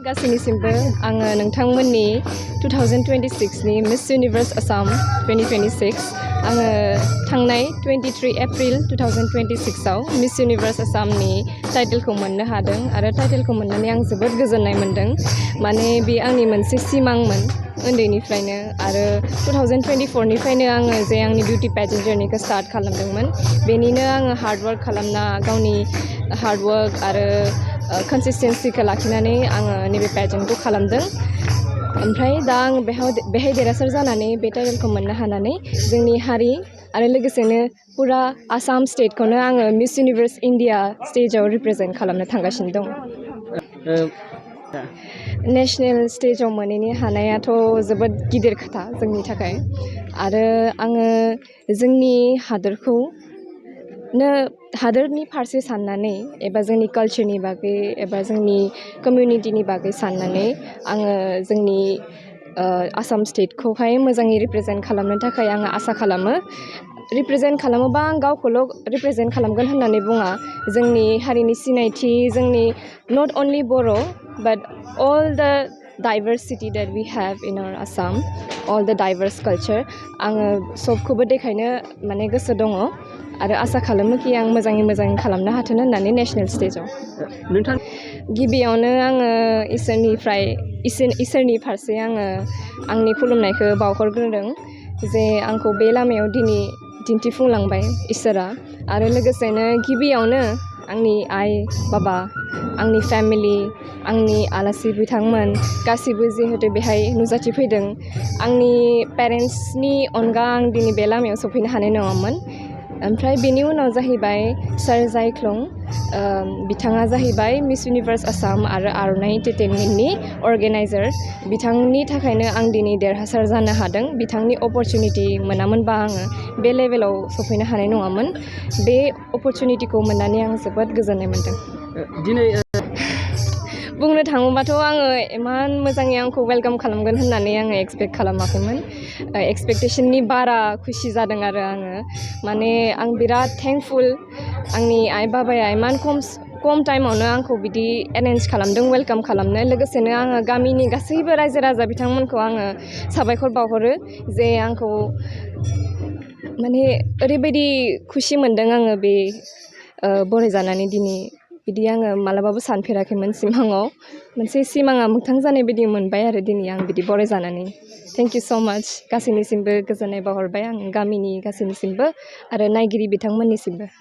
गासैनिसिमबो आङो नोंथांमोननि 2026 नि मिस इउनिभार्स आसाम 2026 आङो थांनाय 23 एप्रिल 2026 आव मिस इउनिभार्स आसामनि टाइटेलखौ मोननो हादों आरो टाइटेलखौ मोननानै आं जोबोद गोजोननाय मोन्दों माने बे आंनि मोनसे सिमांमोन उन्दैनिफ्रायनो आरो 2024 निफ्रायनो आङो जे आंनि बिउटि पेजेन्ट जर्निखौ स्टार्ट खालामदोंमोन बेनिनो आङो हार्डवर्क खालामना गावनि हार्डवर्क आरो कन्सिस्टेन्सिखौ लाखिनानै आङो नैबे पेजेन्टखौ खालामदों ओमफ्राय दा आं बेहाय देरहासार जानानै बे टाइटेलखौ मोननो हानानै जोंनि हारि आरो लोगोसेनो पुरा आसाम स्टेटखौनो आङो मिस इउनिभार्स इन्डिया स्टेजाव रिप्रेजेन्ट खालामनो थांगासिनो दं नेशनेल स्टेजाव मोनहैनो हानायाथ' जोबोद गिदिर खोथा जोंनि थाखाय आरो आङो जोंनि हादोरनि फारसे साननानै एबा जोंनि कालचारनि बागै एबा जोंनि कमिउनिटिनि बागै साननानै आङो जोंनि आसाम स्टेटखौहाय मोजाङै रिप्रेजेन्ट खालामनो थाखाय आङो आसा खालामो रिप्रेजेन्ट खालामोबा आं गावखौल' रिप्रेजेन्ट खालामगोन होननानै बुङा जोंनि हारिनि सिनायथि जोंनि not only Bodo' but all the diversity that we have in our Assam all the diverse culture आङो सबखौबो देखायनो माने गोसो दङ आरो आसा खालामो कि आं मोजाङै खालामनो हाथों होननानै नेशनेल स्टेजाव नोंथां गिबियावनो आङो इसोरनि फारसे आङो आंनि खुलुमनायखौ बावहरग्रोदों जे आंखौ बे लामायाव दिनै दिन्थिफुंलांबाय इसोरा आरो लोगोसेनो गिबियावनो आंनि आइ बाबा आंनि फेमिलि आंनि आलासि बिथांमोन गासिबो जिहेतु बेहाय नुजाथिफैदों आंनि पेरेन्ट्सनि अनगा आं दिनै बे लामायाव सफैनो हानाय नङामोन ओमफ्राय बेनि उनाव जाहैबाय सार जायख्लं बिथाङा जाहैबाय मिस इउनिभार्स आसाम आरो आर'नाइ एन्टारटेनमेन्टनि अर्गेनाइजार बिथांनि थाखायनो आं दिनै देरहासार जानो हादों बिथांनि अपरचुनिटि मोनामोनबा आङो बे लेभेलाव सफैनो हानाय नङामोन बे अपरचुनिटिखौ मोननानै आं जोबोद गोजोननाय मोन्दों दिनै बुंनो थाङोबाथ' आङो इमान मोजाङै आंखौ वेलकाम खालामगोन होननानै आङो एक्सपेक्ट खालामाखैमोन एक्सपेक्टेशननि बारा खुसि जादों आरो आङो माने आं बिराद थेंकफुल आंनि आइ बाबाया इमान खम टाइमावनो आंखौ बिदि एरेन्ज खालामदों वेलकाम खालामनो लोगोसेनो आङो गामिनि गासैबो रायजो राजा बिथांमोनखौ आङो साबायखर बावहरो जे आंखौ माने ओरैबायदि खुसि मोन्दों आङो बे बरायजानानै दिनै बिदि आङो मालाबाबो सानफेराखैमोन सिमाङाव मोनसे सिमाङा मोगथां जानाय बायदि मोनबाय आरो दिनै आं बिदि बरायजानानै थेंक इउ स' माच गासैनिसिमबो गोजोननाय बावहरबाय आं गामिनि गासैनिसिमबो आरो नायगिरि बिथांमोननिसिमबो